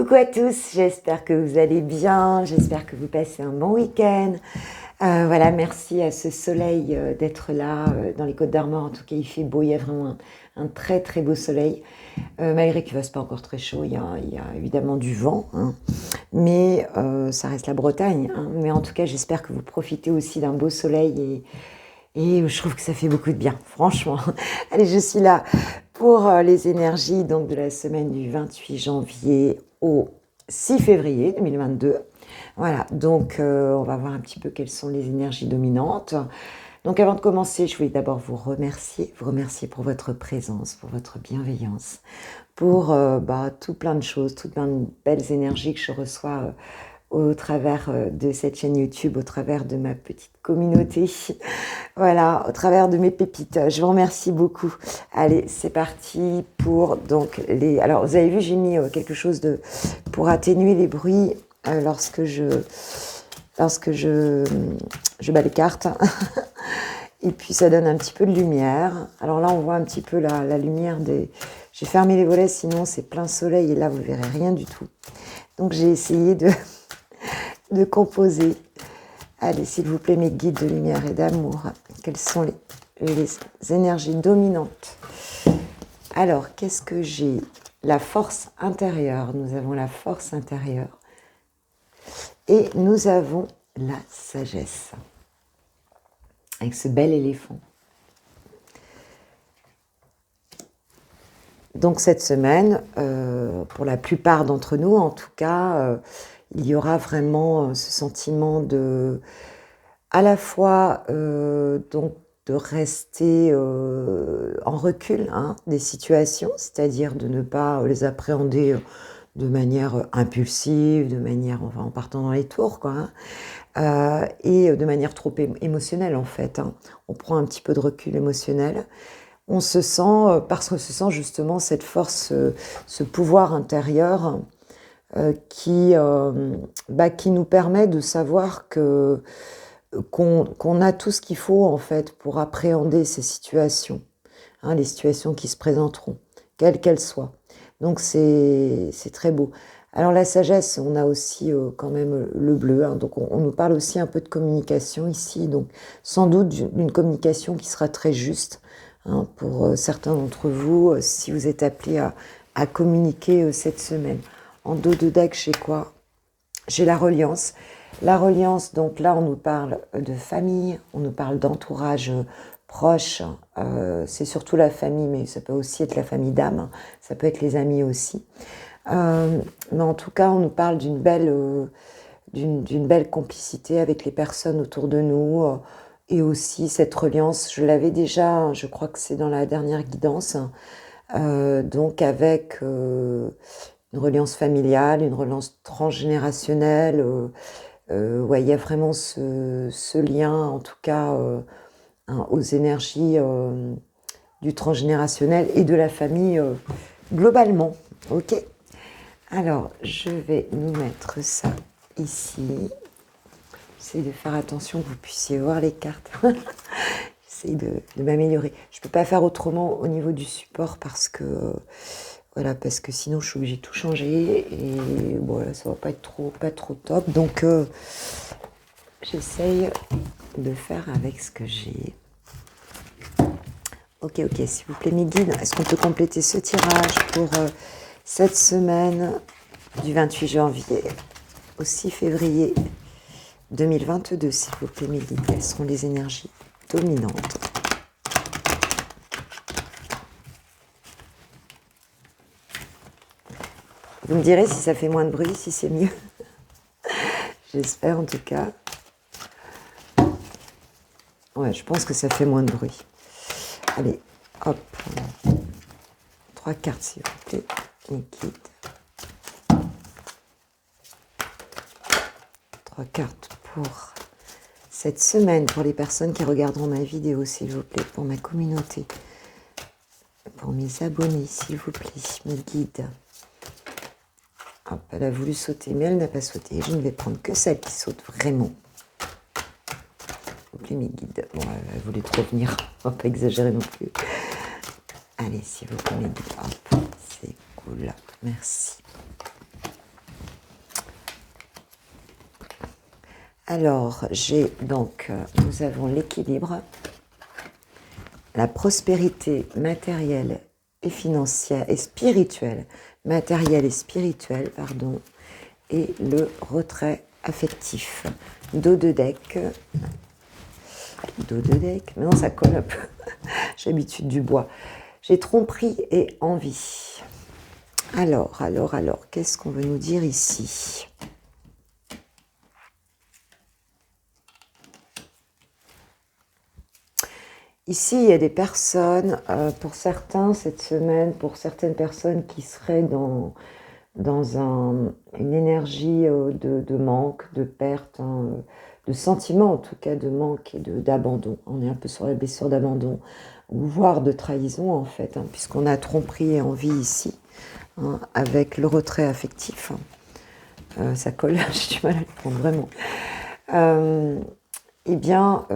Coucou à tous, j'espère que vous allez bien, j'espère que vous passez un bon week-end. Voilà, merci à ce soleil d'être là dans les Côtes d'Armor. En tout cas, il fait beau, il y a vraiment un très très beau soleil. Malgré qu'il ne fasse pas encore très chaud, il y a évidemment du vent, hein, mais ça reste la Bretagne. Hein, mais en tout cas, j'espère que vous profitez aussi d'un beau soleil et je trouve que ça fait beaucoup de bien, franchement. Allez, je suis là pour les énergies donc, de la semaine du 28 janvier au 6 février 2022. Voilà, donc on va voir un petit peu quelles sont les énergies dominantes. Donc avant de commencer, je voulais d'abord vous remercier pour votre présence, pour votre bienveillance, pour tout plein de choses, toutes plein de belles énergies que je reçois au travers de cette chaîne YouTube, au travers de ma petite communauté, voilà, au travers de mes pépites. Je vous remercie beaucoup. Allez, c'est parti pour donc les... Alors, vous avez vu, j'ai mis quelque chose pour atténuer les bruits lorsque je bats les cartes. Et puis, ça donne un petit peu de lumière. Alors là, on voit un petit peu la lumière des... J'ai fermé les volets, sinon c'est plein soleil et là, vous ne verrez rien du tout. Donc, j'ai essayé de composer. Allez, s'il vous plaît, mes guides de lumière et d'amour, quelles sont les énergies dominantes? Alors, qu'est-ce que j'ai? La force intérieure. Nous avons la force intérieure. Et nous avons la sagesse. Avec ce bel éléphant. Donc, cette semaine, pour la plupart d'entre nous, en tout cas, il y aura vraiment ce sentiment à la fois donc de rester en recul des situations, c'est-à-dire de ne pas les appréhender de manière impulsive, de manière en partant dans les tours, quoi, et de manière trop émotionnelle en fait. On prend un petit peu de recul émotionnel. On se sent, parce qu'on se sent justement cette force, ce pouvoir intérieur qui nous permet de savoir qu'on a tout ce qu'il faut en fait pour appréhender ces situations, les situations qui se présenteront, quelles qu'elles soient. Donc c'est très beau. Alors la sagesse, on a aussi quand même le bleu, donc on nous parle aussi un peu de communication ici, donc sans doute d'une communication qui sera très juste pour certains d'entre vous, si vous êtes appelés à communiquer cette semaine. En dos de deck, j'ai quoi? J'ai la reliance. La reliance, donc là, on nous parle de famille, on nous parle d'entourage proche. C'est surtout la famille, mais ça peut aussi être la famille d'âme. Ça peut être les amis aussi. Mais en tout cas, on nous parle d'une belle complicité avec les personnes autour de nous. Et aussi cette reliance, je l'avais déjà, je crois que c'est dans la dernière guidance. Donc avec... une reliance familiale, une reliance transgénérationnelle. Il y a vraiment ce lien, en tout cas, aux énergies du transgénérationnel et de la famille globalement. Ok. Alors, je vais nous mettre ça ici. J'essaie de faire attention que vous puissiez voir les cartes. J'essaie de m'améliorer. Je ne peux pas faire autrement au niveau du support parce que... Voilà, parce que sinon je suis obligée de tout changer et voilà, ça va pas trop top. Donc j'essaye de faire avec ce que j'ai. Ok, s'il vous plaît mes guides, est-ce qu'on peut compléter ce tirage pour cette semaine du 28 janvier au 6 février 2022, s'il vous plaît mes guides, quelles seront les énergies dominantes? Vous me direz si ça fait moins de bruit, si c'est mieux. J'espère en tout cas. Ouais, je pense que ça fait moins de bruit. Allez, hop. 3 cartes, s'il vous plaît. Liquide. 3 cartes pour cette semaine, pour les personnes qui regarderont ma vidéo, s'il vous plaît, pour ma communauté. Pour mes abonnés, s'il vous plaît, mes guides. Hop, elle a voulu sauter, mais elle n'a pas sauté. Je ne vais prendre que celle qui saute vraiment. S'il vous plaît, mes guides. Bon, elle voulait trop venir. On va pas exagérer non plus. Allez, s'il vous plaît, mes guides. Hop, c'est cool. Merci. Alors, nous avons l'équilibre, la prospérité matérielle et financière et spirituelle, matérielle et spirituelle, pardon, et le retrait affectif. Dos de deck, mais non, ça colle un peu. J'ai l'habitude du bois. J'ai tromperie et envie. Alors, qu'est-ce qu'on veut nous dire ici ? Ici, il y a des personnes, pour certains, cette semaine, pour certaines personnes qui seraient dans une énergie de manque, de perte, de sentiment en tout cas de manque et d'abandon. On est un peu sur la blessure d'abandon, voire de trahison en fait, puisqu'on a tromperie et envie ici, avec le retrait affectif. Ça colle, j'ai du mal à le prendre vraiment. Eh bien,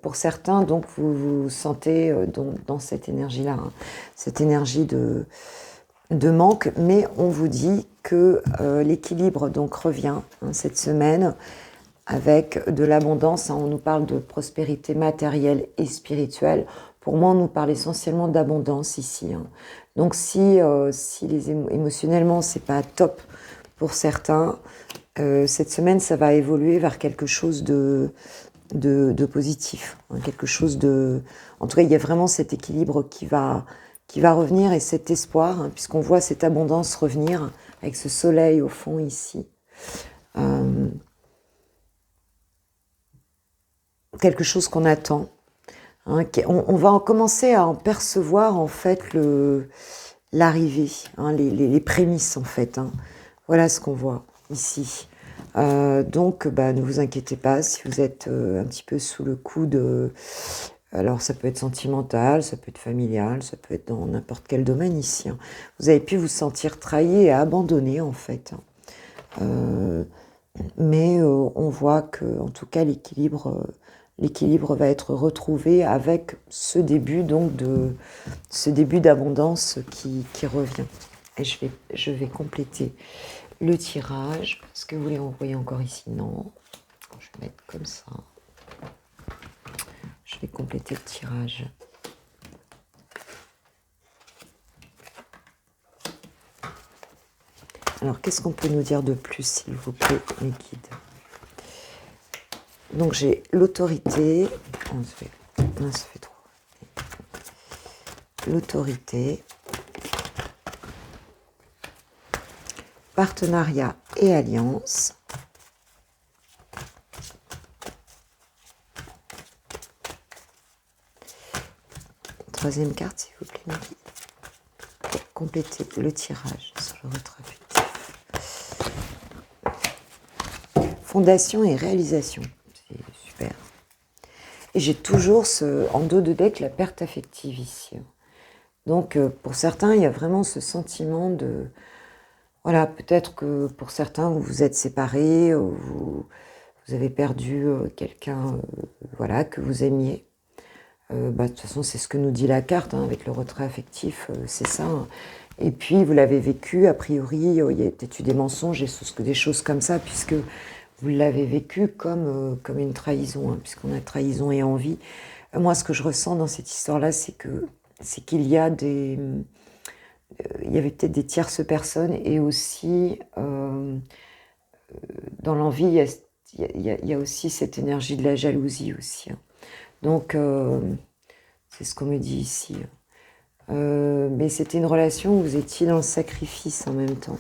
pour certains, donc, vous vous sentez dans cette énergie-là, cette énergie de manque, mais on vous dit que l'équilibre donc revient cette semaine avec de l'abondance. On nous parle de prospérité matérielle et spirituelle. Pour moi, on nous parle essentiellement d'abondance ici. Donc, si émotionnellement, c'est pas top pour certains, cette semaine, ça va évoluer vers quelque chose de positif, quelque chose de... En tout cas, il y a vraiment cet équilibre qui va revenir et cet espoir, puisqu'on voit cette abondance revenir avec ce soleil au fond ici. Quelque chose qu'on attend. On va commencer à en percevoir en fait l'arrivée, les prémices en fait. Voilà ce qu'on voit ici. Donc, ne vous inquiétez pas si vous êtes un petit peu sous le coup de... Alors, ça peut être sentimental, ça peut être familial, ça peut être dans n'importe quel domaine ici. Vous avez pu vous sentir trahi et abandonné, en fait. Mais on voit que, en tout cas, l'équilibre va être retrouvé avec ce début d'abondance qui revient. Et je vais compléter le tirage. Est-ce que vous voulez envoyer encore ici? Non. Je vais mettre comme ça. Je vais compléter le tirage. Alors, qu'est-ce qu'on peut nous dire de plus, s'il vous plaît, mes guides? Donc, j'ai l'autorité. Ça fait trop. L'autorité. Partenariat et alliance. Troisième carte, s'il vous plaît, mes guides. Pour compléter le tirage sur le retrait affectif. Fondation et réalisation. C'est super. Et j'ai toujours en dos de deck la perte affective ici. Donc, pour certains, il y a vraiment ce sentiment de... Voilà, peut-être que pour certains, vous vous êtes séparés, vous avez perdu quelqu'un voilà, que vous aimiez. De toute façon, c'est ce que nous dit la carte, avec le retrait affectif, c'est ça. Et puis, vous l'avez vécu, a priori, il y a peut-être eu des mensonges et des choses comme ça, puisque vous l'avez vécu comme une trahison, puisqu'on a trahison et envie. Moi, ce que je ressens dans cette histoire-là, c'est qu'il y a il y avait peut-être des tierces personnes et aussi dans l'envie, il y a aussi cette énergie de la jalousie aussi. Donc, c'est ce qu'on me dit ici. Mais c'était une relation où vous étiez dans le sacrifice en même temps.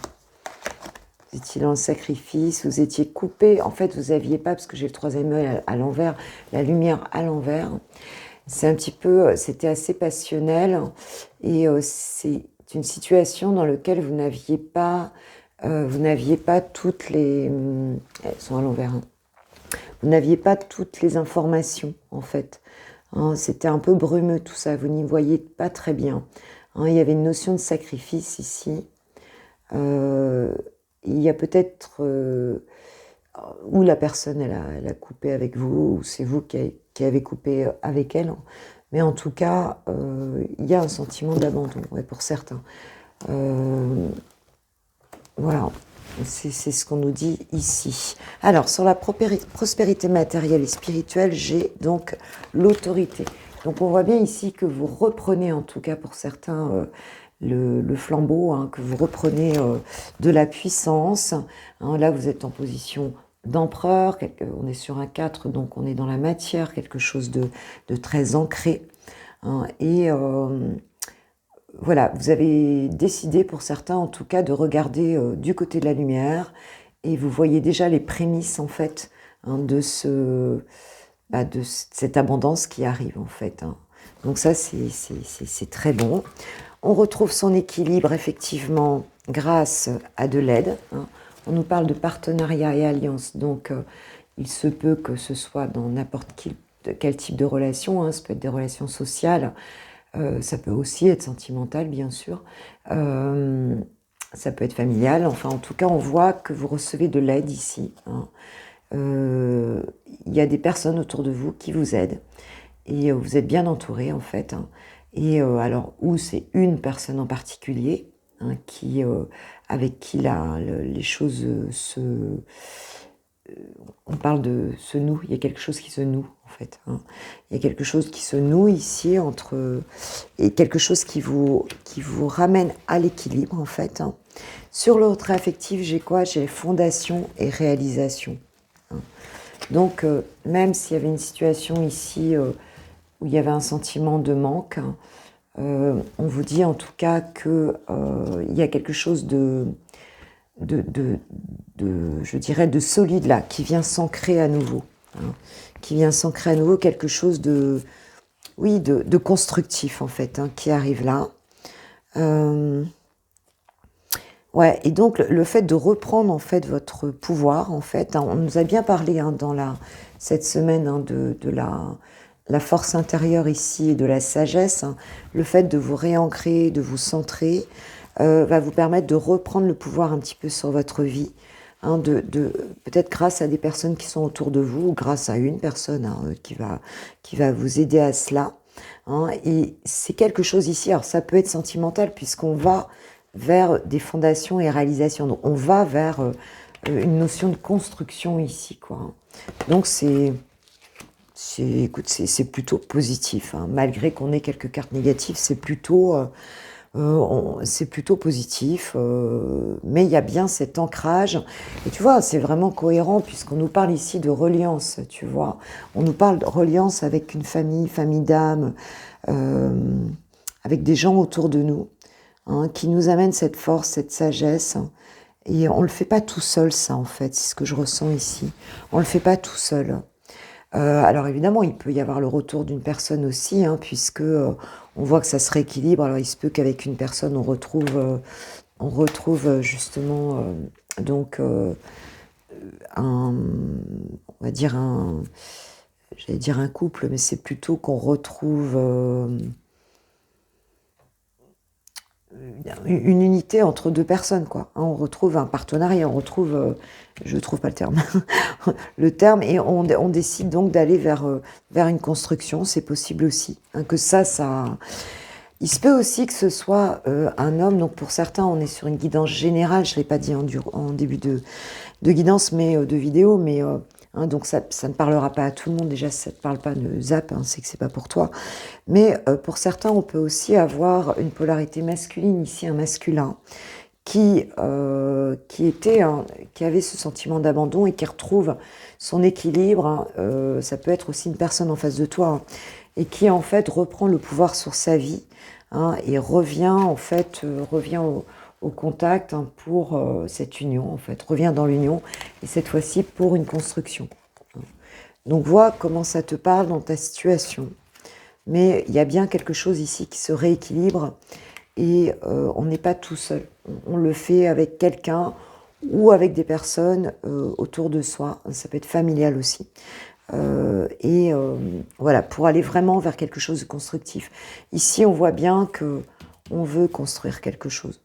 Vous étiez dans le sacrifice, vous étiez coupé. En fait, vous n'aviez pas, parce que j'ai le troisième œil à l'envers, la lumière à l'envers. C'est un petit peu, c'était assez passionnel. Et c'est une situation dans laquelle vous n'aviez pas toutes les... elles sont à l'envers. Vous n'aviez pas toutes les informations, en fait. C'était un peu brumeux tout ça, vous n'y voyez pas très bien. Il y avait une notion de sacrifice ici. Il y a peut-être où la personne elle a coupé avec vous, ou c'est vous qui avez coupé avec elle. Mais en tout cas, il y a un sentiment d'abandon pour certains. Voilà. C'est ce qu'on nous dit ici. Alors, sur la prospérité matérielle et spirituelle, j'ai donc l'autorité. Donc, on voit bien ici que vous reprenez, en tout cas pour certains, le flambeau, hein, que vous reprenez de la puissance. Hein, là, vous êtes en position d'empereur, on est sur un 4, donc on est dans la matière, quelque chose de très ancré. Hein, et voilà, vous avez décidé pour certains en tout cas de regarder du côté de la lumière et vous voyez déjà les prémices en fait hein, de cette abondance qui arrive en fait. Hein. Donc ça c'est très bon. On retrouve son équilibre effectivement grâce à de l'aide. Hein. On nous parle de partenariat et alliance, donc il se peut que ce soit dans n'importe quel type de relation, hein. Ça peut être des relations sociales, ça peut aussi être sentimental, bien sûr. Ça peut être familial. Enfin, en tout cas, on voit que vous recevez de l'aide ici. Hein. Il y a des personnes autour de vous qui vous aident. Et vous êtes bien entouré, en fait. Hein. Et alors, ou c'est une personne en particulier hein, avec qui les choses on parle de se noue, il y a quelque chose qui se noue en fait. Hein. Il y a quelque chose qui se noue ici et quelque chose qui vous ramène à l'équilibre en fait. Hein. Sur l'autre affectif, j'ai quoi? J'ai fondation et réalisation. Hein. Donc même s'il y avait une situation ici où il y avait un sentiment de manque, hein, on vous dit en tout cas que il y a quelque chose je dirais, de solide là, qui vient s'ancrer à nouveau. Hein, qui vient s'ancrer à nouveau, quelque chose de constructif en fait, hein, qui arrive là. Ouais, et donc le fait de reprendre en fait votre pouvoir, en fait, hein, on nous a bien parlé hein, dans cette semaine hein, de la force intérieure ici et de la sagesse, hein, le fait de vous réancrer, de vous centrer, va vous permettre de reprendre le pouvoir un petit peu sur votre vie, hein, peut-être grâce à des personnes qui sont autour de vous, ou grâce à une personne hein, qui va vous aider à cela. Hein, et c'est quelque chose ici, alors ça peut être sentimental puisqu'on va vers des fondations et réalisations, donc on va vers une notion de construction ici, quoi. Hein. Donc écoute, c'est plutôt positif, hein. Malgré qu'on ait quelques cartes négatives, c'est plutôt positif, mais il y a bien cet ancrage. Et tu vois, c'est vraiment cohérent puisqu'on nous parle ici de reliance, tu vois. On nous parle de reliance avec une famille d'âme, avec des gens autour de nous, hein, qui nous amènent cette force, cette sagesse. Et on ne le fait pas tout seul, ça, en fait, c'est ce que je ressens ici. On ne le fait pas tout seul. Alors évidemment, il peut y avoir le retour d'une personne aussi, hein, puisque on voit que ça se rééquilibre. Alors il se peut qu'avec une personne, on retrouve justement donc on va dire j'allais dire un couple, mais c'est plutôt qu'on retrouve une unité entre deux personnes, quoi. Hein, on retrouve un partenariat, on retrouve, je trouve pas le terme, le terme, et on décide donc d'aller vers une construction, c'est possible aussi. Hein, que ça, il se peut aussi que ce soit un homme, donc pour certains, on est sur une guidance générale, je ne l'ai pas dit en début de guidance, mais de vidéo, mais hein, donc ça ne parlera pas à tout le monde. Déjà, si ça ne te parle pas, ne zappe, hein, c'est que c'est pas pour toi. Mais pour certains, on peut aussi avoir une polarité masculine, ici un masculin, qui avait ce sentiment d'abandon et qui retrouve son équilibre. Hein, ça peut être aussi une personne en face de toi, hein, et qui en fait reprend le pouvoir sur sa vie, hein, et revient au contact hein, pour cette union, en fait, revient dans l'union, et cette fois-ci pour une construction. Donc vois comment ça te parle dans ta situation. Mais il y a bien quelque chose ici qui se rééquilibre, et on n'est pas tout seul. On le fait avec quelqu'un ou avec des personnes autour de soi. Ça peut être familial aussi. Voilà, pour aller vraiment vers quelque chose de constructif. Ici, on voit bien que on veut construire quelque chose.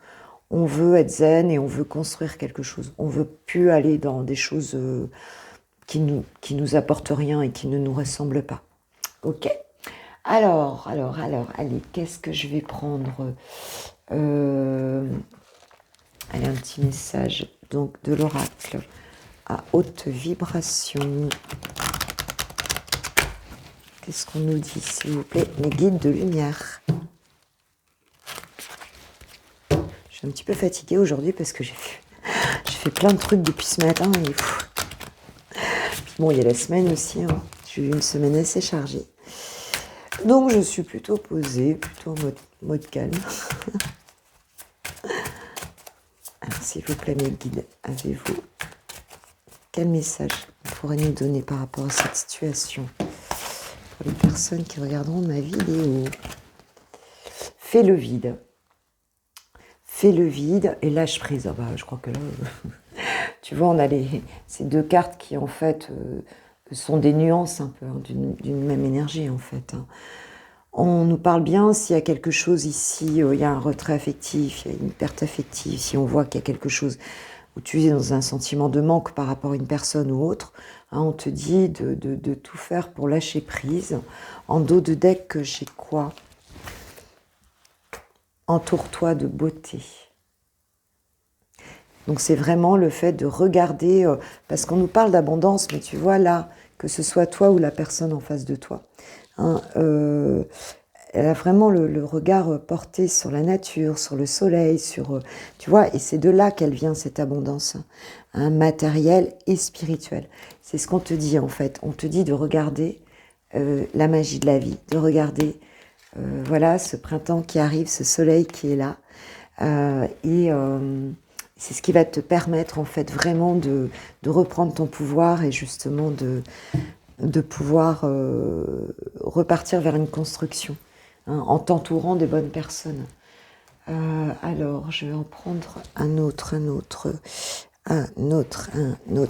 On veut être zen et on veut construire quelque chose. On veut plus aller dans des choses qui nous apportent rien et qui ne nous ressemblent pas. Ok ? Alors, allez, qu'est-ce que je vais prendre Allez, un petit message donc de l'oracle à haute vibration. Qu'est-ce qu'on nous dit, s'il vous plaît, mes guides de lumière? Je suis un petit peu fatiguée aujourd'hui parce que j'ai fait plein de trucs depuis ce matin. Et puis bon, il y a la semaine aussi. Hein. J'ai eu une semaine assez chargée. Donc je suis plutôt posée, plutôt en mode calme. Alors s'il vous plaît, mes guides, avez-vous quel message vous pourrez nous donner par rapport à cette situation pour les personnes qui regarderont ma vidéo? Fais le vide. Fais le vide et lâche prise. Ah bah, je crois que là, tu vois, on a ces deux cartes qui en fait sont des nuances un peu hein, d'une même énergie en fait. Hein. On nous parle bien s'il y a quelque chose ici, il y a un retrait affectif, il y a une perte affective, si on voit qu'il y a quelque chose où tu es dans un sentiment de manque par rapport à une personne ou autre, hein, on te dit de tout faire pour lâcher prise. En dos de deck, j'ai quoi? Entoure-toi de beauté. Donc c'est vraiment le fait de regarder, parce qu'on nous parle d'abondance, mais tu vois là, que ce soit toi ou la personne en face de toi, hein, elle a vraiment le regard porté sur la nature, sur le soleil, sur, tu vois, et c'est de là qu'elle vient cette abondance, hein, matérielle et spirituelle. C'est ce qu'on te dit en fait, on te dit de regarder la magie de la vie, de regarder, voilà, ce printemps qui arrive, ce soleil qui est là, c'est ce qui va te permettre en fait vraiment de reprendre ton pouvoir et justement de pouvoir repartir vers une construction hein, en t'entourant des bonnes personnes. Alors, je vais en prendre un autre.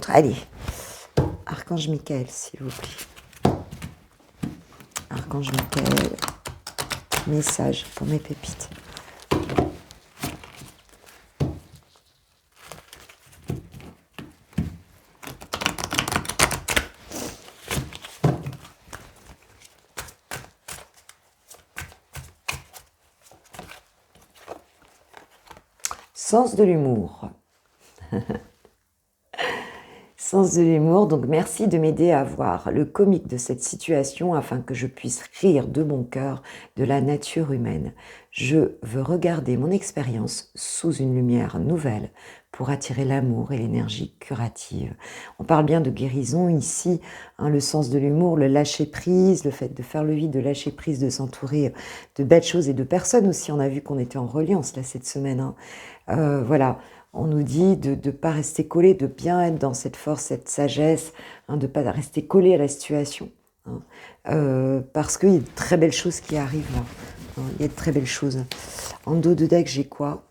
Allez, Archange Michael, s'il vous plaît. Archange Michael, message pour mes pépites. Sens de l'humour. Sens de l'humour, donc merci de m'aider à voir le comique de cette situation afin que je puisse rire de mon cœur de la nature humaine. Je veux regarder mon expérience sous une lumière nouvelle pour attirer l'amour et l'énergie curative. On parle bien de guérison ici, hein, le sens de l'humour, le lâcher prise, le fait de faire le vide, de lâcher prise, de s'entourer de belles choses et de personnes aussi. On a vu qu'on était en reliance là cette semaine. Hein. Voilà. On nous dit de ne pas rester collé, de bien être dans cette force, cette sagesse, hein, de ne pas rester collé à la situation. Hein, parce qu'il y a de très belles choses qui arrivent là. Hein, il y a de très belles choses. En dos de deck, j'ai quoi?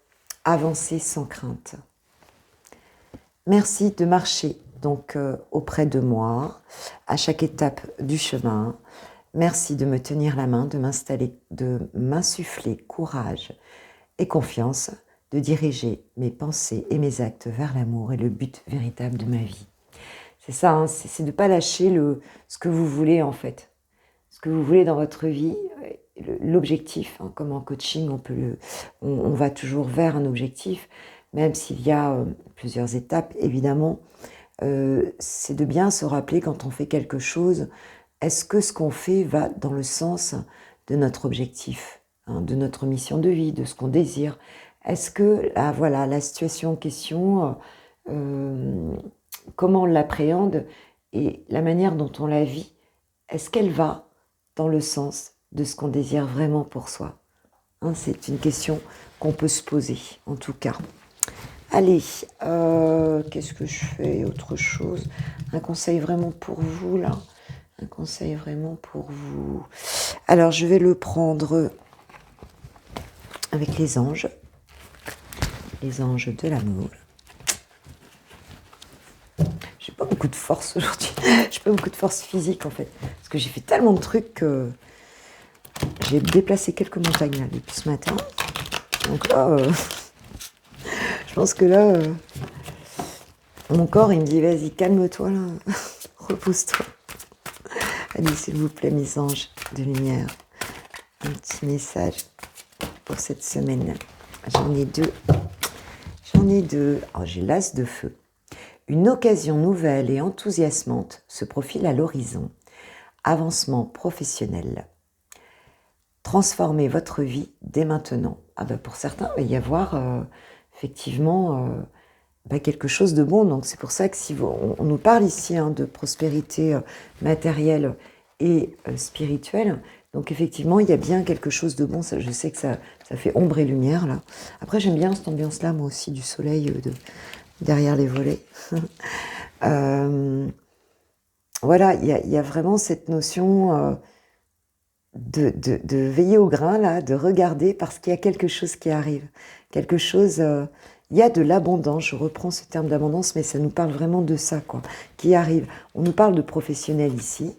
Avancer sans crainte. Merci de marcher donc auprès de moi, à chaque étape du chemin. Merci de me tenir la main, de m'insuffler courage et confiance, de diriger mes pensées et mes actes vers l'amour et le but véritable de ma vie. C'est ça, hein, c'est de ne pas lâcher ce que vous voulez en fait. Ce que vous voulez dans votre vie, l'objectif, hein, comme en coaching, on va toujours vers un objectif, même s'il y a plusieurs étapes, évidemment. C'est de bien se rappeler quand on fait quelque chose, est-ce que ce qu'on fait va dans le sens de notre objectif, hein, de notre mission de vie, de ce qu'on désire. Est-ce que voilà, la situation en question, comment on l'appréhende et la manière dont on la vit, est-ce qu'elle va dans le sens de ce qu'on désire vraiment pour soi, hein, c'est une question qu'on peut se poser, en tout cas. Allez, qu'est-ce que je fais? Autre chose. Un conseil vraiment pour vous, là. Un conseil vraiment pour vous. Alors, je vais le prendre avec les anges. Les anges de l'amour. J'ai pas beaucoup de force aujourd'hui. J'ai pas beaucoup de force physique, en fait. Parce que j'ai fait tellement de trucs que j'ai déplacé quelques montagnes là, depuis ce matin. Donc là, je pense que là, mon corps, il me dit, vas-y, calme-toi là. Repose-toi. Allez, s'il vous plaît, mes anges de lumière. Un petit message pour cette semaine. J'en ai deux. journée de... Oh, j'ai l'as de feu. Une occasion nouvelle et enthousiasmante se profile à l'horizon. Avancement professionnel. Transformez votre vie dès maintenant. Ah ben pour certains, il va y avoir effectivement quelque chose de bon. Donc c'est pour ça que si on nous parle ici de prospérité matérielle et spirituelle, donc effectivement il y a bien quelque chose de bon. Ça, je sais que ça fait ombre et lumière là. Après j'aime bien cette ambiance-là, moi aussi, du soleil derrière les volets. Voilà, il y a vraiment cette notion de veiller au grain, là, de regarder, parce qu'il y a quelque chose qui arrive. Quelque chose... il y a de l'abondance, je reprends ce terme d'abondance, mais ça nous parle vraiment de ça, quoi, qui arrive. On nous parle de professionnels ici,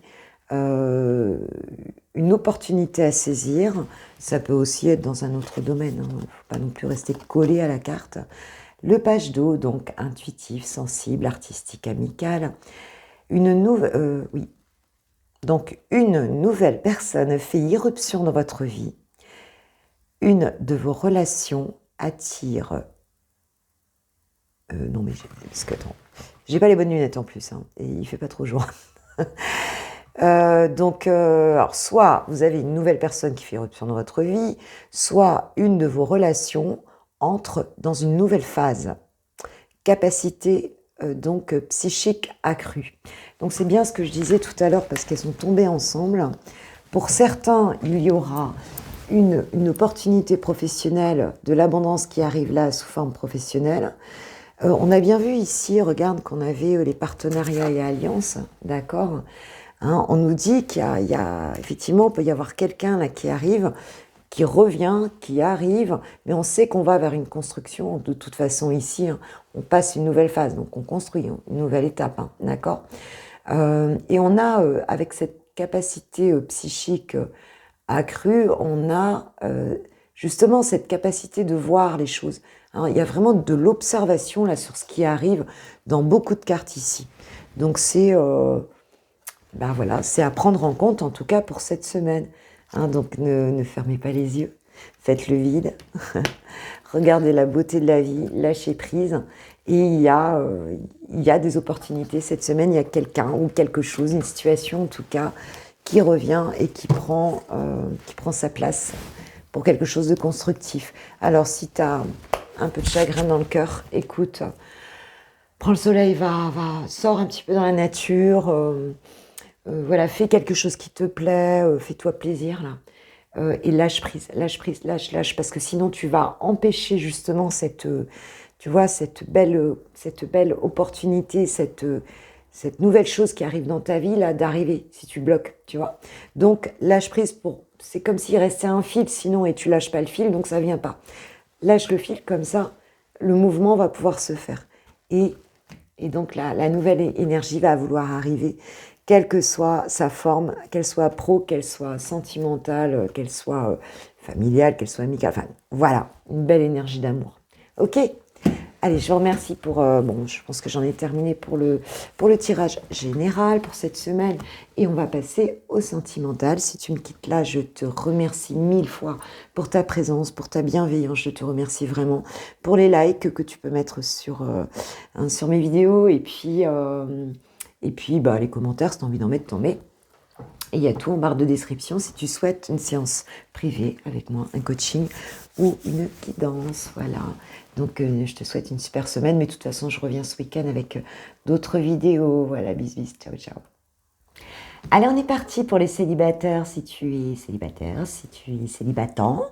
une opportunité à saisir, ça peut aussi être dans un autre domaine, il ne faut pas non plus rester collé à la carte. Le page d'eau, donc intuitif, sensible, artistique, amical. Une nouvelle... oui. Donc, une nouvelle personne fait irruption dans votre vie. Une de vos relations attire... non, mais j'ai pas les bonnes lunettes en plus, et il fait pas trop jour. Alors, soit vous avez une nouvelle personne qui fait irruption dans votre vie, soit une de vos relations entre dans une nouvelle phase. Capacité psychique accrue. Donc c'est bien ce que je disais tout à l'heure parce qu'elles sont tombées ensemble. Pour certains, il y aura une opportunité professionnelle, de l'abondance qui arrive là sous forme professionnelle. On a bien vu ici, regarde qu'on avait les partenariats et alliances, d'accord, on nous dit qu'il y a effectivement, il peut y avoir quelqu'un là qui arrive, qui revient, qui arrive, mais on sait qu'on va vers une construction. De toute façon, ici, on passe une nouvelle phase, donc on construit une nouvelle étape, d'accord. Et on a, avec cette capacité psychique accrue, on a justement cette capacité de voir les choses. Alors, il y a vraiment de l'observation là sur ce qui arrive dans beaucoup de cartes ici. Donc c'est voilà, c'est à prendre en compte, en tout cas pour cette semaine. Donc ne fermez pas les yeux, faites le vide, regardez la beauté de la vie, lâchez prise. Et il y a des opportunités cette semaine, il y a quelqu'un ou quelque chose, une situation en tout cas, qui revient et qui prend sa place pour quelque chose de constructif. Alors si tu as un peu de chagrin dans le cœur, écoute, prends le soleil, sors un petit peu dans la nature, voilà, fais quelque chose qui te plaît, fais-toi plaisir là. Et lâche prise, lâche, parce que sinon tu vas empêcher justement cette belle opportunité, cette nouvelle chose qui arrive dans ta vie là, d'arriver, si tu bloques, tu vois. Donc lâche prise, c'est comme s'il restait un fil sinon, et tu lâches pas le fil, donc ça vient pas. Lâche le fil, comme ça, le mouvement va pouvoir se faire. Et donc la nouvelle énergie va vouloir arriver, quelle que soit sa forme, qu'elle soit pro, qu'elle soit sentimentale, qu'elle soit familiale, qu'elle soit amicale. Enfin, voilà, une belle énergie d'amour. Ok ? Allez, je vous remercie pour... je pense que j'en ai terminé pour le tirage général pour cette semaine. Et on va passer au sentimental. Si tu me quittes là, je te remercie 1000 fois pour ta présence, pour ta bienveillance. Je te remercie vraiment pour les likes que tu peux mettre sur mes vidéos. Et puis les commentaires, si tu as envie d'en mettre, t'en mets. Et il y a tout en barre de description si tu souhaites une séance privée avec moi, un coaching ou une guidance. Voilà. Donc, je te souhaite une super semaine. Mais de toute façon, je reviens ce week-end avec d'autres vidéos. Voilà, bis, ciao, ciao. Allez, on est parti pour les célibataires. Si tu es célibataire, si tu es célibatant,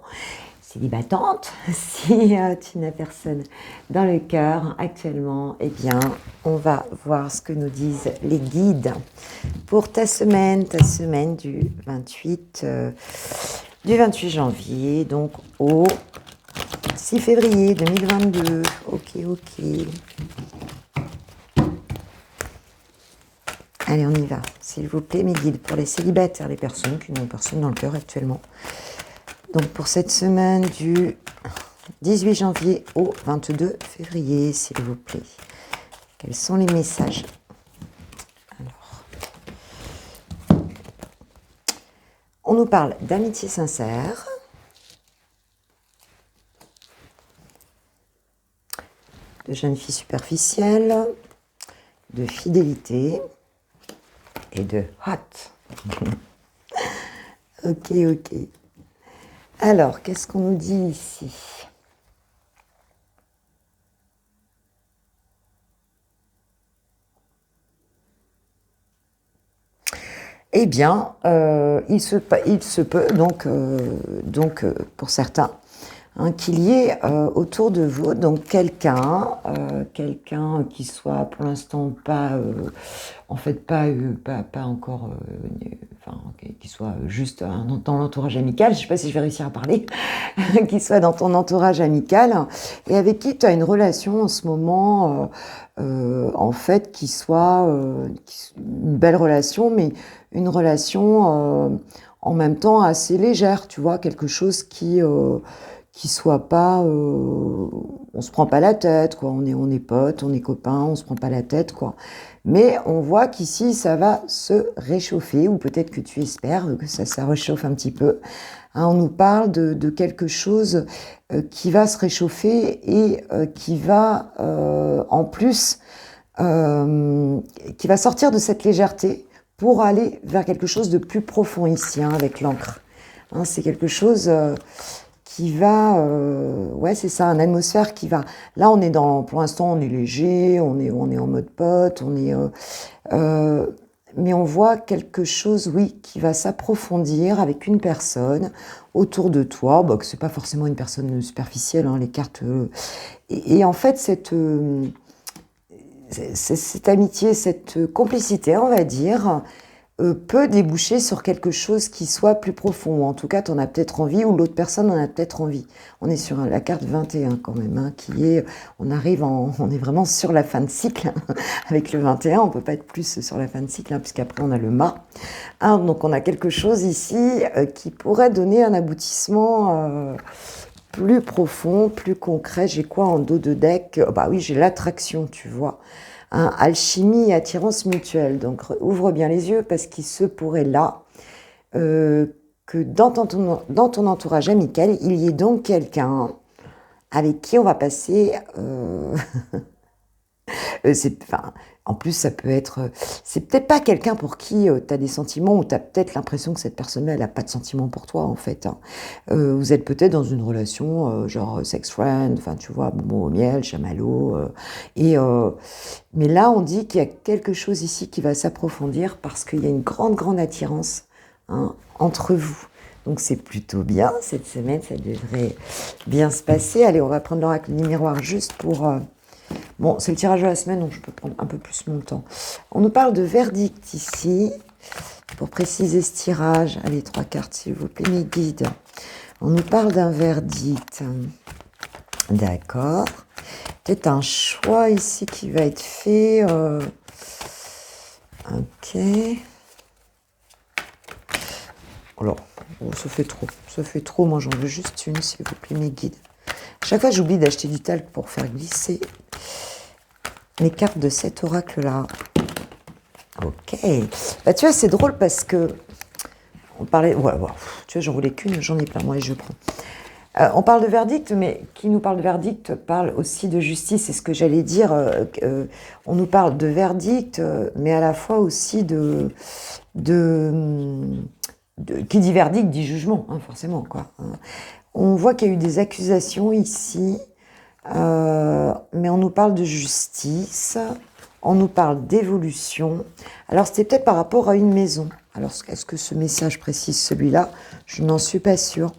célibatante, si tu n'as personne dans le cœur actuellement, eh bien, on va voir ce que nous disent les guides pour ta semaine du 28 janvier, donc au 6 février 2022. Ok. Allez, on y va. S'il vous plaît, mes guides, pour les célibataires, les personnes qui n'ont personne dans le cœur actuellement. Donc, pour cette semaine du 18 janvier au 22 février, s'il vous plaît. Quels sont les messages ? Alors, on nous parle d'amitié sincère, de jeune fille superficielle, de fidélité et de hot. Ok, ok. Alors, qu'est-ce qu'on nous dit ici? Eh bien, il se peut donc pour certains, hein, qu'il y ait autour de vous donc quelqu'un qui soit pour l'instant pas, en fait pas encore, enfin qui soit juste dans l'entourage amical. Je sais pas si je vais réussir à parler, qui soit dans ton entourage amical et avec qui tu as une relation en ce moment, en fait, qui soit une belle relation, mais une relation en même temps assez légère, tu vois, quelque chose qui soit pas, on se prend pas la tête, quoi. On est potes, on est copains, on se prend pas la tête, quoi. Mais on voit qu'ici ça va se réchauffer, ou peut-être que tu espères que ça réchauffe un petit peu. Hein, on nous parle de quelque chose qui va se réchauffer et qui va en plus qui va sortir de cette légèreté pour aller vers quelque chose de plus profond ici, hein, avec l'encre. Hein, c'est quelque chose qui va, ouais, c'est ça, une atmosphère qui va. Là, on est pour l'instant, on est léger, on est en mode pote, mais on voit quelque chose, oui, qui va s'approfondir avec une personne autour de toi, bah, que c'est pas forcément une personne superficielle, hein, les cartes. Et en fait, cette amitié, cette complicité, on va dire, peut déboucher sur quelque chose qui soit plus profond. Ou en tout cas, tu en as peut-être envie, ou l'autre personne en a peut-être envie. On est sur la carte 21 quand même, hein, on est vraiment sur la fin de cycle. Avec le 21, on peut pas être plus sur la fin de cycle, hein, puisqu'après on a le mât. Hein, donc on a quelque chose ici qui pourrait donner un aboutissement plus profond, plus concret. J'ai quoi en dos de deck? Bah oui, j'ai l'attraction, tu vois. Hein, alchimie et attirance mutuelle. Donc ouvre bien les yeux parce qu'il se pourrait là que dans ton entourage amical, il y ait donc quelqu'un avec qui on va passer... enfin, en plus, ça peut être... c'est peut-être pas quelqu'un pour qui tu as des sentiments ou tu as peut-être l'impression que cette personne-là, elle n'a pas de sentiments pour toi, en fait. Hein. Vous êtes peut-être dans une relation genre sex friend, enfin, tu vois, bonbon au miel, chamallow. Mais là, on dit qu'il y a quelque chose ici qui va s'approfondir parce qu'il y a une grande, grande attirance, hein, entre vous. Donc c'est plutôt bien, cette semaine, ça devrait bien se passer. Allez, on va prendre l'oracle du miroir juste pour... Bon, c'est le tirage de la semaine, donc je peux prendre un peu plus mon temps. On nous parle de verdict ici. Pour préciser ce tirage, allez, 3 cartes s'il vous plaît, mes guides. On nous parle d'un verdict. D'accord. Peut-être un choix ici qui va être fait. Ok. Alors, ça fait trop. Ça fait trop. Moi, j'en veux juste une, s'il vous plaît, mes guides. Chaque fois, j'oublie d'acheter du talc pour faire glisser mes cartes de cet oracle-là. Ok. Bah, tu vois, c'est drôle parce que on parlait... Ouais, tu vois, j'en voulais qu'une, j'en ai plein. Moi, je prends. On parle de verdict, mais qui nous parle de verdict parle aussi de justice. C'est ce que j'allais dire. On nous parle de verdict, mais à la fois aussi qui dit verdict dit jugement, hein, forcément, quoi. On voit qu'il y a eu des accusations ici, mais on nous parle de justice, on nous parle d'évolution. Alors, c'était peut-être par rapport à une maison. Alors, est-ce que ce message précise celui-là? Je n'en suis pas sûre.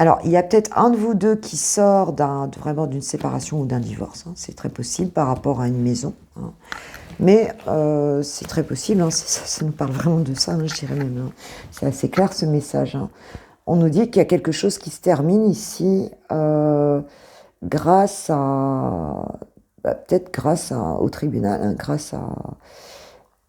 Alors, il y a peut-être un de vous deux qui sort vraiment d'une séparation ou d'un divorce. Hein, c'est très possible par rapport à une maison. Hein. Mais c'est très possible, hein, ça nous parle vraiment de ça, hein, je dirais même. Hein. C'est assez clair ce message. Hein. On nous dit qu'il y a quelque chose qui se termine ici grâce à... peut-être grâce au tribunal, hein, grâce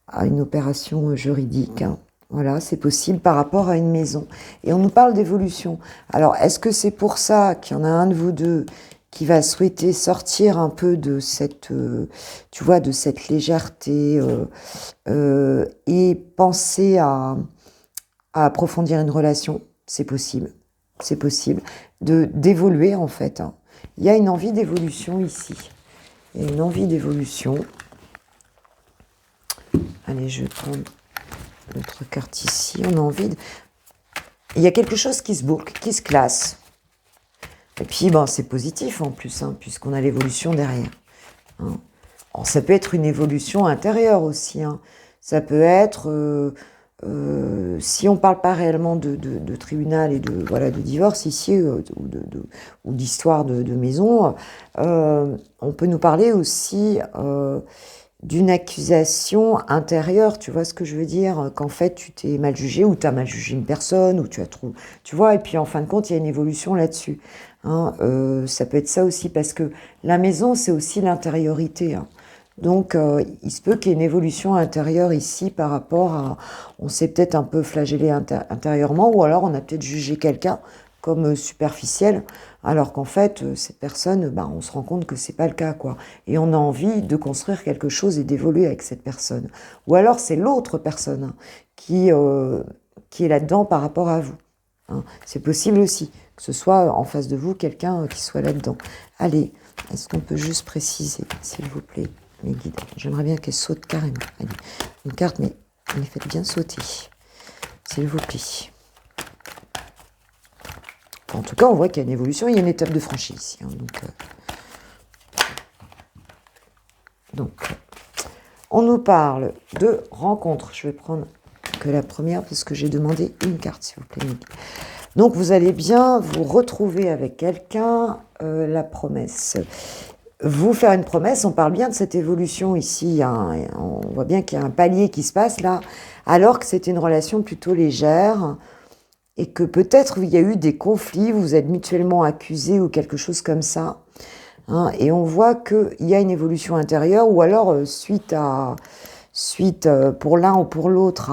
à une opération juridique. Hein. Voilà, c'est possible par rapport à une maison. Et on nous parle d'évolution. Alors, est-ce que c'est pour ça qu'il y en a un de vous deux qui va souhaiter sortir un peu de cette, tu vois, de cette légèreté et penser à approfondir une relation? C'est possible. c'est possible, d'évoluer en fait. Hein. Il y a une envie d'évolution ici. Il y a une envie d'évolution. Allez, je vais prendre notre carte ici. On a envie de... Il y a quelque chose qui se boucle, qui se classe. Et puis, ben, c'est positif en plus, hein, puisqu'on a l'évolution derrière. Hein. Alors, ça peut être une évolution intérieure aussi. Hein. Ça peut être, si on ne parle pas réellement de tribunal et voilà, de divorce ici, ou d'histoire de maison, on peut nous parler aussi d'une accusation intérieure, tu vois ce que je veux dire, qu'en fait tu t'es mal jugé, ou tu as mal jugé une personne, ou tu as trop... Tu vois, et puis en fin de compte, il y a une évolution là-dessus. Hein, ça peut être ça aussi, parce que la maison, c'est aussi l'intériorité. Hein. Donc, il se peut qu'il y ait une évolution intérieure ici par rapport à... On s'est peut-être un peu flagellé intérieurement, ou alors on a peut-être jugé quelqu'un comme superficiel, alors qu'en fait, cette personne, ben, on se rend compte que c'est pas le cas, quoi. Et on a envie de construire quelque chose et d'évoluer avec cette personne. Ou alors, c'est l'autre personne hein, qui est là-dedans par rapport à vous. Hein. C'est possible aussi que ce soit en face de vous quelqu'un qui soit là-dedans. Allez, est-ce qu'on peut juste préciser, s'il vous plaît, mes guides? J'aimerais bien qu'elle saute carrément. Allez, une carte, mais les faites bien sauter, s'il vous plaît. En tout cas, on voit qu'il y a une évolution, il y a une étape de franchie ici. Hein, donc, on nous parle de rencontre. Je vais prendre que la première parce que j'ai demandé une carte, s'il vous plaît. Donc, vous allez bien vous retrouver avec quelqu'un, la promesse. Vous faire une promesse, on parle bien de cette évolution ici. Hein, on voit bien qu'il y a un palier qui se passe là, alors que c'était une relation plutôt légère. Et que peut-être il y a eu des conflits, vous êtes mutuellement accusés ou quelque chose comme ça. Hein, et on voit qu'il y a une évolution intérieure, ou alors suite pour l'un ou pour l'autre,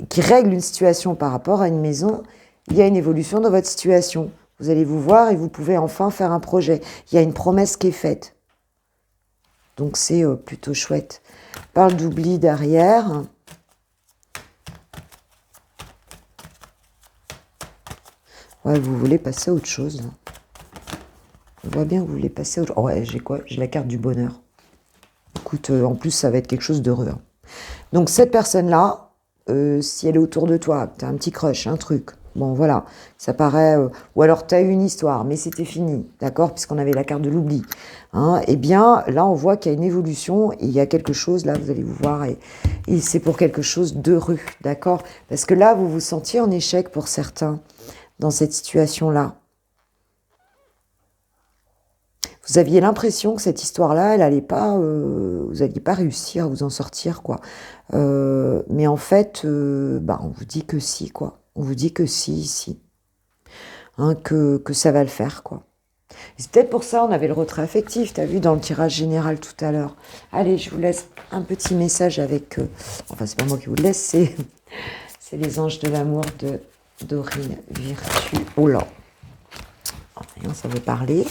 qui règle une situation par rapport à une maison, il y a une évolution dans votre situation. Vous allez vous voir et vous pouvez enfin faire un projet. Il y a une promesse qui est faite. Donc c'est plutôt chouette. On parle d'oubli derrière. Ouais, vous voulez passer à autre chose. On voit bien que vous voulez passer à autre chose. Oh ouais, j'ai quoi? J'ai la carte du bonheur. Écoute, en plus, ça va être quelque chose d'heureux. Hein. Donc, cette personne-là, si elle est autour de toi, tu as un petit crush, un truc. Bon, voilà, ça paraît... ou alors, tu as eu une histoire, mais c'était fini, d'accord? Puisqu'on avait la carte de l'oubli. Hein, eh bien, là, on voit qu'il y a une évolution. Et il y a quelque chose, là, vous allez vous voir, et c'est pour quelque chose d'heureux, d'accord? Parce que là, vous vous sentiez en échec pour certains. Dans cette situation-là. Vous aviez l'impression que cette histoire-là, elle allait pas, vous n'alliez pas réussir à vous en sortir, quoi. Mais en fait, on vous dit que si, quoi. On vous dit que si, ici. Hein, que ça va le faire, quoi. C'est peut-être pour ça on avait le retrait affectif, tu as vu dans le tirage général tout à l'heure. Allez, je vous laisse un petit message avec... enfin, c'est pas moi qui vous le laisse, c'est les anges de l'amour de... Dorine Virtue. Oh là, ça veut parler.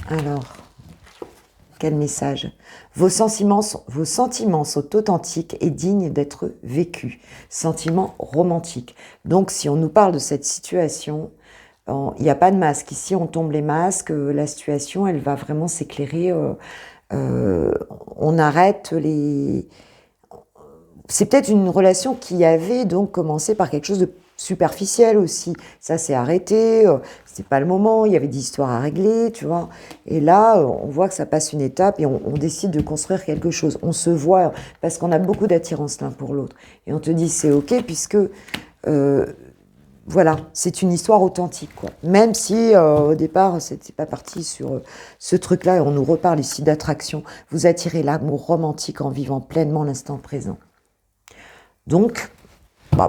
Alors, quel message? Vos sentiments sont authentiques et dignes d'être vécus. Sentiments romantiques. Donc, si on nous parle de cette situation, il n'y a pas de masque. Ici, on tombe les masques. La situation, elle va vraiment s'éclairer. On arrête les... C'est peut-être une relation qui avait donc commencé par quelque chose de superficiel aussi. Ça s'est arrêté, c'est pas le moment, il y avait des histoires à régler, tu vois. Et là, on voit que ça passe une étape et on décide de construire quelque chose. On se voit parce qu'on a beaucoup d'attirance l'un pour l'autre. Et on te dit c'est ok puisque voilà, c'est une histoire authentique, quoi. Même si au départ, c'était pas parti sur ce truc-là et on nous reparle ici d'attraction. Vous attirez l'amour romantique en vivant pleinement l'instant présent. Donc,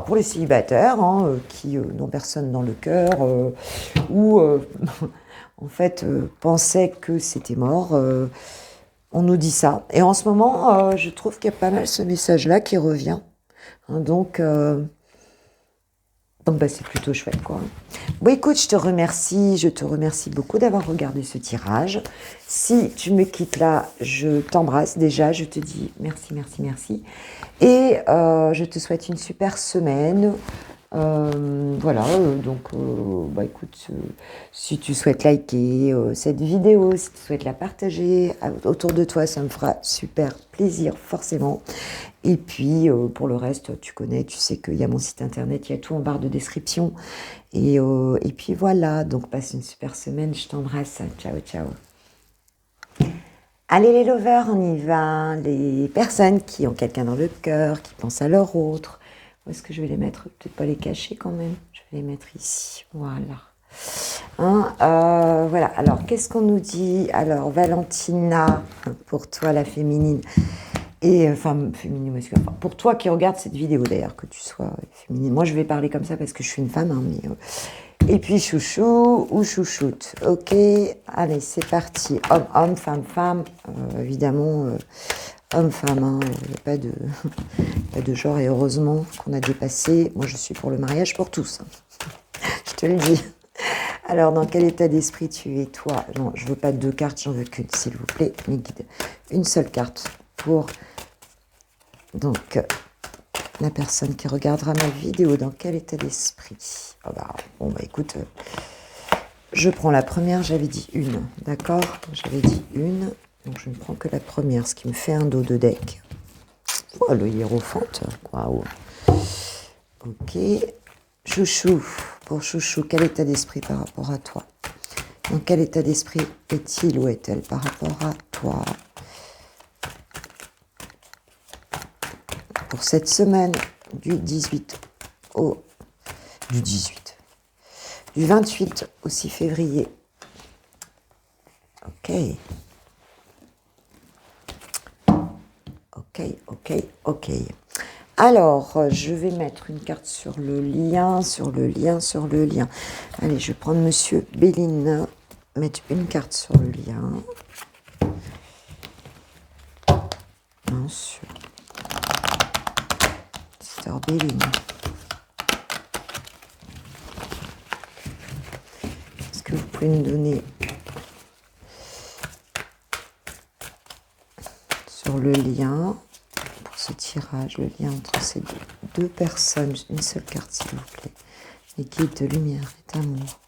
pour les célibataires hein, qui n'ont personne dans le cœur ou en fait pensaient que c'était mort, on nous dit ça. Et en ce moment, je trouve qu'il y a pas mal ce message-là qui revient. Hein, donc, Donc, bah, c'est plutôt chouette, quoi. Bon, écoute, je te remercie beaucoup d'avoir regardé ce tirage. Si tu me quittes là, je t'embrasse déjà, je te dis merci, merci, merci. Et je te souhaite une super semaine. Voilà, bah écoute, si tu souhaites liker cette vidéo, si tu souhaites la partager autour de toi, ça me fera super plaisir, forcément. Et puis, pour le reste, tu connais, tu sais qu'il y a mon site internet, il y a tout en barre de description. Et puis voilà, donc passe une super semaine, je t'embrasse, ciao, ciao. Allez les lovers, on y va, les personnes qui ont quelqu'un dans le cœur, qui pensent à leur autre. Où est-ce que je vais les mettre? Peut-être pas les cacher quand même, je vais les mettre ici, voilà. Voilà, alors qu'est-ce qu'on nous dit? Alors Valentina, pour toi la féminine, et féminine masculine, enfin, pour toi qui regarde cette vidéo d'ailleurs, que tu sois féminine, moi je vais parler comme ça parce que je suis une femme, hein, mais... Et puis chouchou ou chouchoute. Ok, allez, c'est parti. Homme, homme, femme, femme. Évidemment, homme, femme. Hein, il n'y a pas de, pas de genre. Et heureusement qu'on a dépassé. Moi, je suis pour le mariage pour tous. Je te le dis. Alors, dans quel état d'esprit tu es, toi? Non, je veux pas deux cartes, j'en veux qu'une, s'il vous plaît, mes guides. Une seule carte pour... Donc... la personne qui regardera ma vidéo, dans quel état d'esprit? Bon, bah écoute, je prends la première, j'avais dit une, d'accord? J'avais dit une, donc je ne prends que la première, ce qui me fait un dos de deck. Oh, le hiérophante, waouh! Ok, chouchou, pour chouchou, quel état d'esprit par rapport à toi? Dans quel état d'esprit est-il ou est-elle par rapport à toi? Pour cette semaine du 18 au... du 28 au 6 février. Ok. Ok, ok, ok. Alors, je vais mettre une carte sur le lien, sur le lien, sur le lien. Allez, je vais prendre Monsieur Béline, mettre une carte sur le lien. Bien sûr. Sister Béline. Est-ce que vous pouvez me donner sur le lien pour ce tirage, le lien entre ces deux personnes, une seule carte s'il vous plaît, les guides de lumière et d'amour,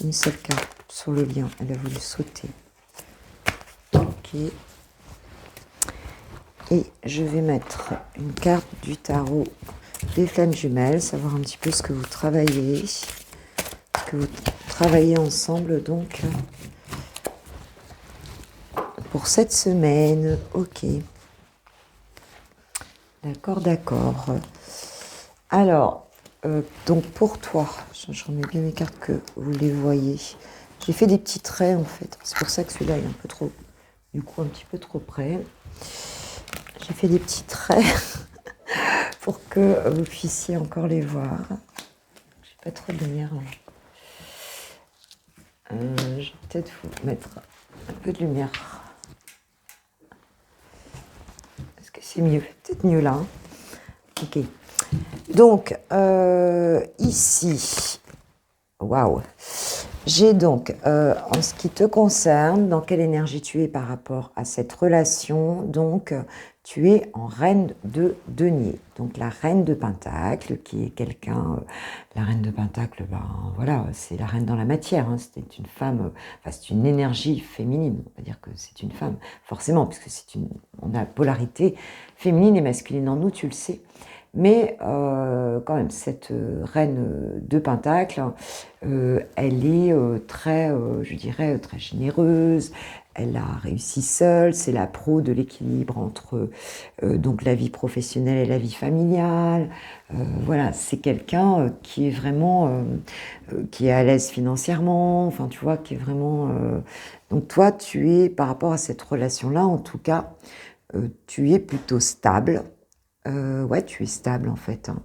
une seule carte sur le lien, elle a voulu sauter. Ok. Et je vais mettre une carte du tarot des flammes jumelles, savoir un petit peu ce que vous travaillez, ensemble donc pour cette semaine. Ok. D'accord, d'accord. Alors, donc pour toi, j'en mets bien mes cartes que vous les voyez. J'ai fait des petits traits en fait. C'est pour ça que celui-là est un peu trop, du coup un petit peu trop près. J'ai fait des petits traits pour que vous puissiez encore les voir. J'ai pas trop de lumière là. Je vais peut-être vous mettre un peu de lumière. Est-ce que c'est mieux? Peut-être mieux là. Hein. Ok. Donc, ici, waouh. J'ai donc, en ce qui te concerne, dans quelle énergie tu es par rapport à cette relation. Donc, tu es en reine de denier. Donc, la reine de Pentacle, qui est quelqu'un... la reine de Pentacle, ben voilà, c'est la reine dans la matière. Hein, c'était une femme... c'est une énergie féminine. On va dire que c'est une femme, forcément, puisque on a polarité féminine et masculine en nous, tu le sais. Mais quand même, cette reine de Pentacle, elle est très, je dirais, très généreuse. Elle a réussi seule. C'est la pro de l'équilibre entre donc la vie professionnelle et la vie familiale. Voilà, c'est quelqu'un qui est vraiment, qui est à l'aise financièrement. Enfin, tu vois, qui est vraiment. Donc toi, tu es par rapport à cette relation-là, en tout cas, tu es plutôt stable. Ouais, tu es stable en fait. Hein.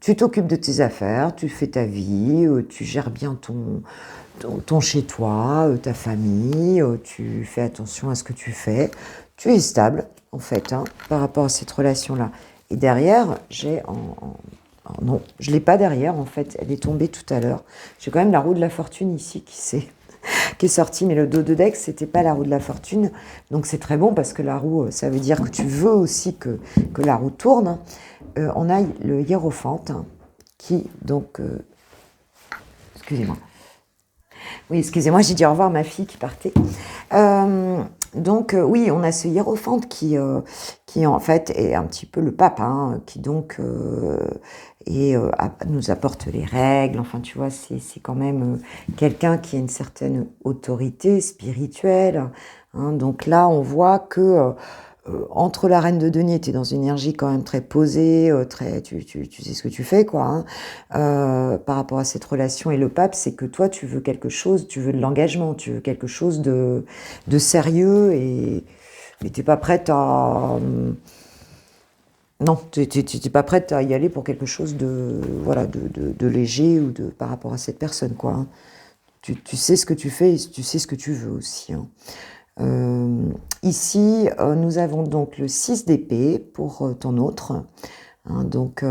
Tu t'occupes de tes affaires, tu fais ta vie, tu gères bien ton chez-toi, ta famille, tu fais attention à ce que tu fais. Tu es stable en fait, hein, par rapport à cette relation-là. Et derrière, j'ai Alors non, je ne l'ai pas derrière, en fait. Elle est tombée tout à l'heure. J'ai quand même la roue de la fortune ici qui est sortie, mais le dos de deck, c'était pas la roue de la fortune. Donc c'est très bon parce que la roue, ça veut dire que tu veux aussi que la roue tourne. On a le hiérophante qui, donc... excusez-moi. Oui, excusez-moi, j'ai dit au revoir à ma fille qui partait. Oui, on a ce hiérophante qui en fait est un petit peu le pape, hein, qui donc nous apporte les règles. Enfin, tu vois, c'est quand même quelqu'un qui a une certaine autorité spirituelle. Hein. Donc là, on voit que entre la reine de denier, tu es dans une énergie quand même très posée, tu sais ce que tu fais, quoi. Hein. Par rapport à cette relation et le pape, c'est que toi, tu veux quelque chose, tu veux de l'engagement, tu veux quelque chose de sérieux mais t'es pas prête à... Non, t'es pas prête à y aller pour quelque chose de, voilà, de léger ou par rapport à cette personne, quoi. Hein. Tu sais ce que tu fais et tu sais ce que tu veux aussi. Hein. Ici, nous avons donc le 6 d'épée pour ton autre. Hein, donc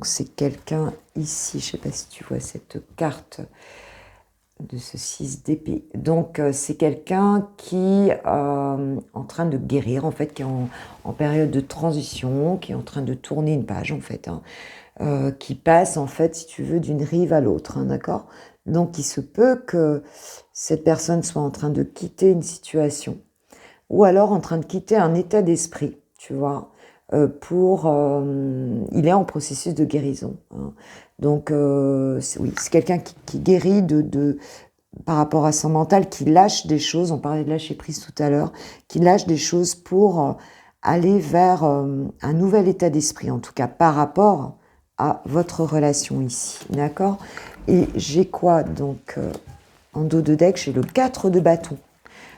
c'est quelqu'un ici, je ne sais pas si tu vois cette carte de ce 6 d'épée. Donc c'est quelqu'un qui est en train de guérir, en fait, qui est en période de transition, qui est en train de tourner une page, en fait, hein, qui passe, en fait, si tu veux, d'une rive à l'autre, hein, d'accord ? Donc il se peut que cette personne soit en train de quitter une situation, ou alors en train de quitter un état d'esprit, tu vois, il est en processus de guérison. Hein. Donc, oui, c'est quelqu'un qui guérit par rapport à son mental, qui lâche des choses, on parlait de lâcher prise tout à l'heure, qui lâche des choses pour aller vers un nouvel état d'esprit, en tout cas par rapport à votre relation ici, d'accord ? Et j'ai quoi, donc, en dos de deck, j'ai le 4 de bâton.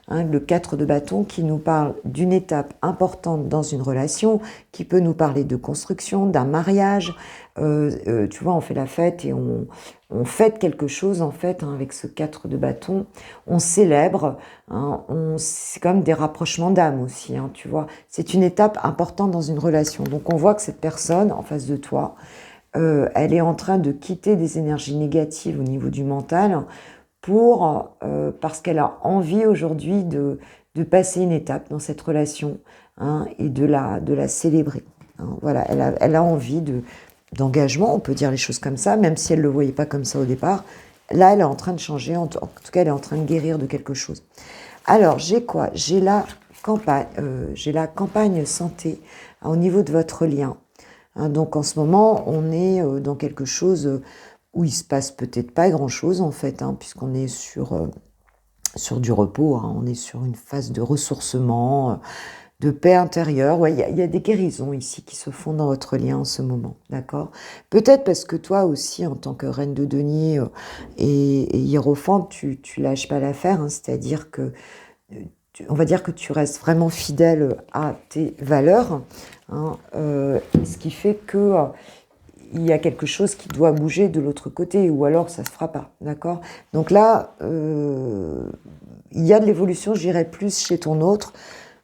Hein, le 4 de bâton qui nous parle d'une étape importante dans une relation, qui peut nous parler de construction, d'un mariage. Tu vois, on fait la fête et on fête quelque chose, en fait, hein, avec ce 4 de bâton. On célèbre, hein, c'est comme des rapprochements d'âme aussi, hein, tu vois. C'est une étape importante dans une relation. Donc on voit que cette personne en face de toi, elle est en train de quitter des énergies négatives au niveau du mental, parce qu'elle a envie aujourd'hui de passer une étape dans cette relation, hein, et de la célébrer. Hein. Voilà, elle a envie d'engagement, on peut dire les choses comme ça, même si elle ne le voyait pas comme ça au départ. Là, elle est en train de changer, en tout cas, elle est en train de guérir de quelque chose. Alors, j'ai quoi ? J'ai la campagne santé au niveau de votre lien. Hein, donc, en ce moment, on est dans quelque chose où il se passe peut-être pas grand-chose, en fait, hein, puisqu'on est sur du repos, hein, on est sur une phase de ressourcement, de paix intérieure. Ouais, il y a des guérisons ici qui se font dans votre lien en ce moment, d'accord ? Peut-être parce que toi aussi, en tant que reine de denier et hiérophante, tu lâches pas l'affaire, hein, c'est-à-dire que on va dire que tu restes vraiment fidèle à tes valeurs, hein, ce qui fait que il y a quelque chose qui doit bouger de l'autre côté, ou alors ça se fera pas, d'accord ? Donc là, il y a de l'évolution, je dirais plus chez ton autre,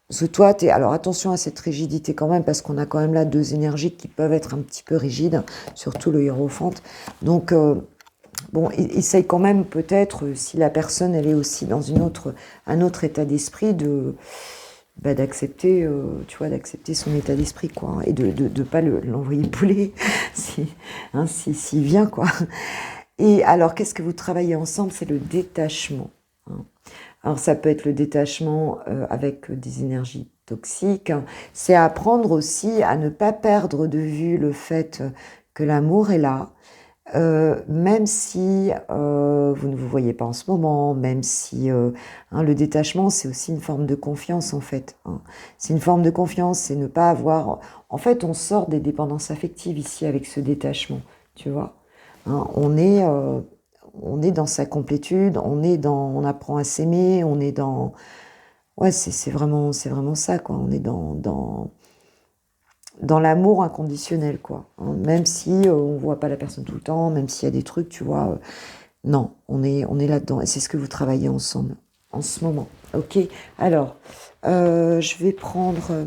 parce que toi, alors attention à cette rigidité quand même, parce qu'on a quand même là deux énergies qui peuvent être un petit peu rigides, surtout le hiérophante. Donc, bon, essaye quand même peut-être, si la personne, elle est aussi dans un autre état d'esprit, d'accepter, tu vois, d'accepter son état d'esprit, quoi, hein, et de pas l'envoyer bouler s'il vient, quoi. Et alors, qu'est-ce que vous travaillez ensemble ? C'est le détachement. Hein. Alors, ça peut être le détachement avec des énergies toxiques. Hein. C'est apprendre aussi à ne pas perdre de vue le fait que l'amour est là, même si vous ne vous voyez pas en ce moment, même si le détachement, c'est aussi une forme de confiance, en fait. Hein. C'est une forme de confiance, c'est ne pas avoir... En fait, on sort des dépendances affectives ici avec ce détachement, tu vois. Hein, on est dans sa complétude, on apprend à s'aimer, on est dans... Ouais, c'est vraiment ça, quoi. On est dans l'amour inconditionnel, quoi. Hein, même si on voit pas la personne tout le temps, même s'il y a des trucs, tu vois. Non, on est là-dedans. Et c'est ce que vous travaillez ensemble en ce moment. Ok. Alors, je vais prendre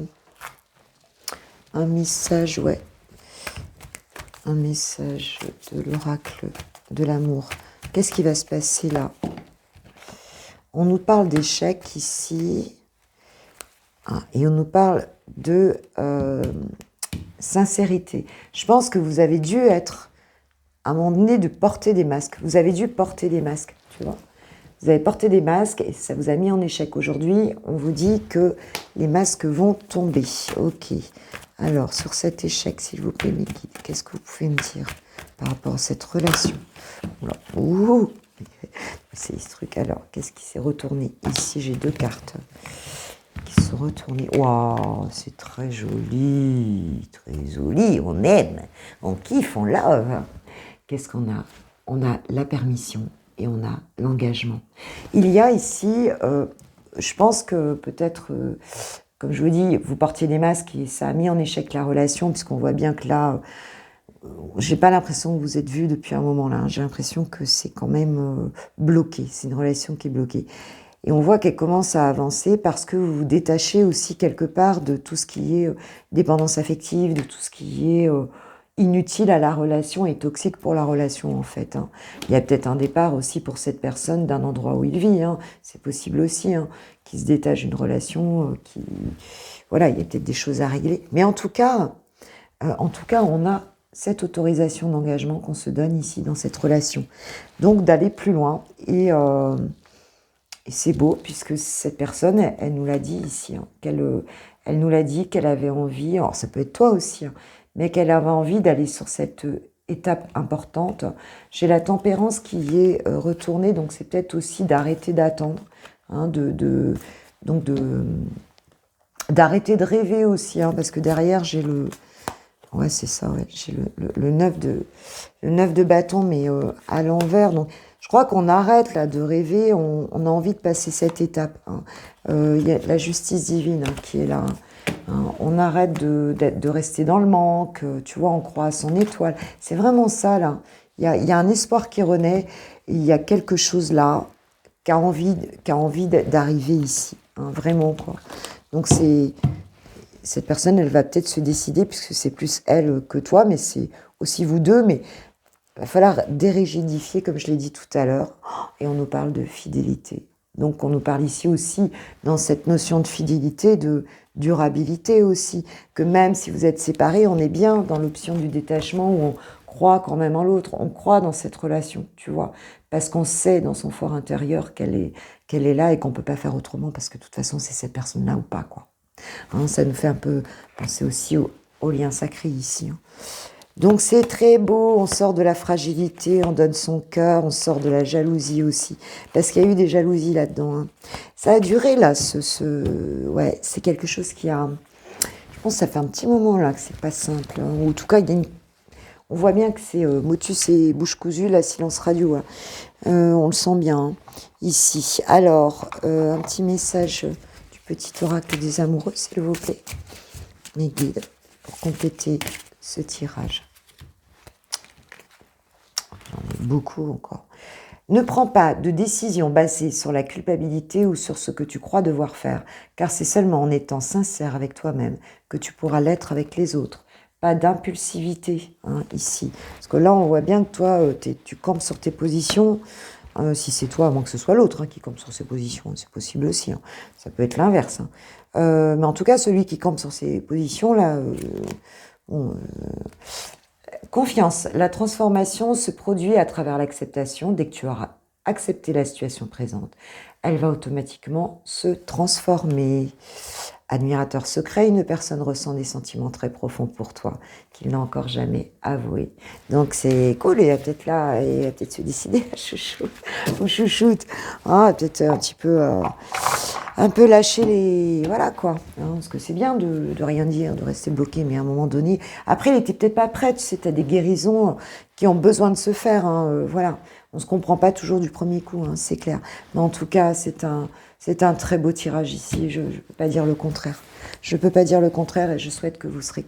un message, ouais. un message de l'oracle de l'amour. Qu'est-ce qui va se passer là? On nous parle d'échec ici. Et on nous parle de sincérité. Je pense que vous avez dû être, à un moment donné, de porter des masques. Vous avez dû porter des masques, tu vois. Vous avez porté des masques et ça vous a mis en échec. Aujourd'hui, on vous dit que les masques vont tomber. Ok. Alors, sur cet échec, s'il vous plaît, mes guides, qu'est-ce que vous pouvez me dire par rapport à cette relation? Ouh, c'est ce truc. Alors, qu'est-ce qui s'est retourné? Ici, j'ai 2 cartes qui sont retournées. Waouh, c'est très joli. Très joli. On aime. On kiffe, on love. Qu'est-ce qu'on a? On a la permission et on a l'engagement. Il y a ici, je pense que peut-être... comme je vous dis, vous portiez des masques et ça a mis en échec la relation, puisqu'on voit bien que là, j'ai pas l'impression que vous êtes vus depuis un moment là. J'ai l'impression que c'est quand même bloqué. C'est une relation qui est bloquée. Et on voit qu'elle commence à avancer parce que vous vous détachez aussi quelque part de tout ce qui est dépendance affective, de tout ce qui est inutile à la relation et toxique pour la relation en fait. Hein. Il y a peut-être un départ aussi pour cette personne d'un endroit où il vit. Hein. C'est possible aussi. Hein, qui se détache d'une relation, qui... Voilà, il y a peut-être des choses à régler. Mais en tout cas, on a cette autorisation d'engagement qu'on se donne ici dans cette relation. Donc d'aller plus loin. Et c'est beau, puisque cette personne, elle nous l'a dit ici, hein, elle nous l'a dit qu'elle avait envie, alors ça peut être toi aussi, hein, mais qu'elle avait envie d'aller sur cette étape importante. J'ai la tempérance qui est retournée, donc c'est peut-être aussi d'arrêter d'attendre, hein, d'arrêter de rêver aussi, hein, parce que derrière j'ai le... Ouais, c'est ça, ouais, j'ai le 9 de bâton, mais à l'envers, donc... Je crois qu'on arrête là de rêver, on a envie de passer cette étape. Hein. Y a la justice divine hein, qui est là. Hein. On arrête de rester dans le manque, tu vois, on croit à son étoile. C'est vraiment ça là. Il y a un espoir qui renaît, il y a quelque chose là qui a envie d'arriver ici. Hein, vraiment quoi. Donc cette personne, elle va peut-être se décider, puisque c'est plus elle que toi, mais c'est aussi vous deux, mais... Il va falloir dérigidifier, comme je l'ai dit tout à l'heure, et on nous parle de fidélité. Donc on nous parle ici aussi, dans cette notion de fidélité, de durabilité aussi, que même si vous êtes séparés, on est bien dans l'option du détachement où on croit quand même en l'autre, on croit dans cette relation, tu vois, parce qu'on sait dans son fort intérieur qu'elle est là et qu'on ne peut pas faire autrement, parce que de toute façon c'est cette personne-là ou pas, quoi. Hein, ça nous fait un peu penser aussi au lien sacré ici, hein. Donc c'est très beau, on sort de la fragilité, on donne son cœur, on sort de la jalousie aussi, parce qu'il y a eu des jalousies là-dedans. Hein. Ça a duré là, ouais, c'est quelque chose qui a... Je pense que ça fait un petit moment là que c'est pas simple. Hein. Ou en tout cas, on voit bien que c'est motus et bouche cousue, la silence radio. Hein. On le sent bien hein, ici. Alors, un petit message du petit oracle des amoureux, s'il vous plaît, mes guides, pour compléter ce tirage. J'en ai beaucoup encore. Ne prends pas de décision basée sur la culpabilité ou sur ce que tu crois devoir faire, car c'est seulement en étant sincère avec toi-même que tu pourras l'être avec les autres. Pas d'impulsivité hein, ici. Parce que là, on voit bien que toi, tu campes sur tes positions. Si c'est toi, à moins que ce soit l'autre hein, qui campe sur ses positions, c'est possible aussi. Hein. Ça peut être l'inverse. Hein. Mais en tout cas, celui qui campe sur ses positions, là... Confiance. La transformation se produit à travers l'acceptation. Dès que tu auras accepté la situation présente, elle va automatiquement se transformer. Admirateur secret, une personne ressent des sentiments très profonds pour toi qu'il n'a encore jamais avoué. Donc c'est cool, il va peut-être là, il va peut-être se décider à chouchou ou chouchoute. Ah, peut-être un peu lâcher les... Voilà quoi. Hein, parce que c'est bien de rien dire, de rester bloqué, mais à un moment donné... Après, il était peut-être pas prêt, tu sais, t'as des guérisons qui ont besoin de se faire. Hein, voilà. On se comprend pas toujours du premier coup, hein, c'est clair. Mais en tout cas, c'est un très beau tirage ici, je ne peux pas dire le contraire. Je ne peux pas dire le contraire et je souhaite que vous serez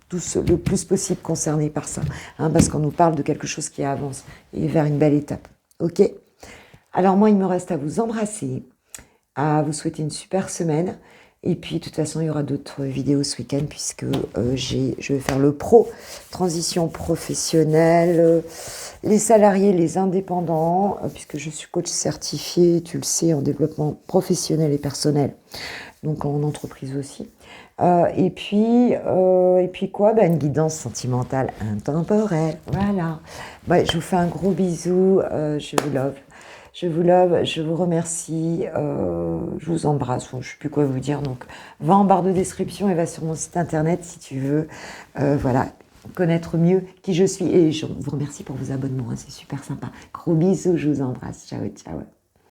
tous le plus possible concernés par ça. Hein, parce qu'on nous parle de quelque chose qui avance et vers une belle étape. Ok ? Alors moi, il me reste à vous embrasser, à vous souhaiter une super semaine Et puis, de toute façon, il y aura d'autres vidéos ce week-end puisque je vais faire le pro, transition professionnelle, les salariés, les indépendants, puisque je suis coach certifié, tu le sais, en développement professionnel et personnel, donc en entreprise aussi. Et puis quoi, une guidance sentimentale intemporelle, voilà. Je vous fais un gros bisou, je vous love. Je vous love, je vous remercie, je vous embrasse, je ne sais plus quoi vous dire, donc va en barre de description et va sur mon site internet si tu veux, voilà, connaître mieux qui je suis. Et je vous remercie pour vos abonnements, c'est super sympa. Gros bisous, je vous embrasse, ciao, ciao.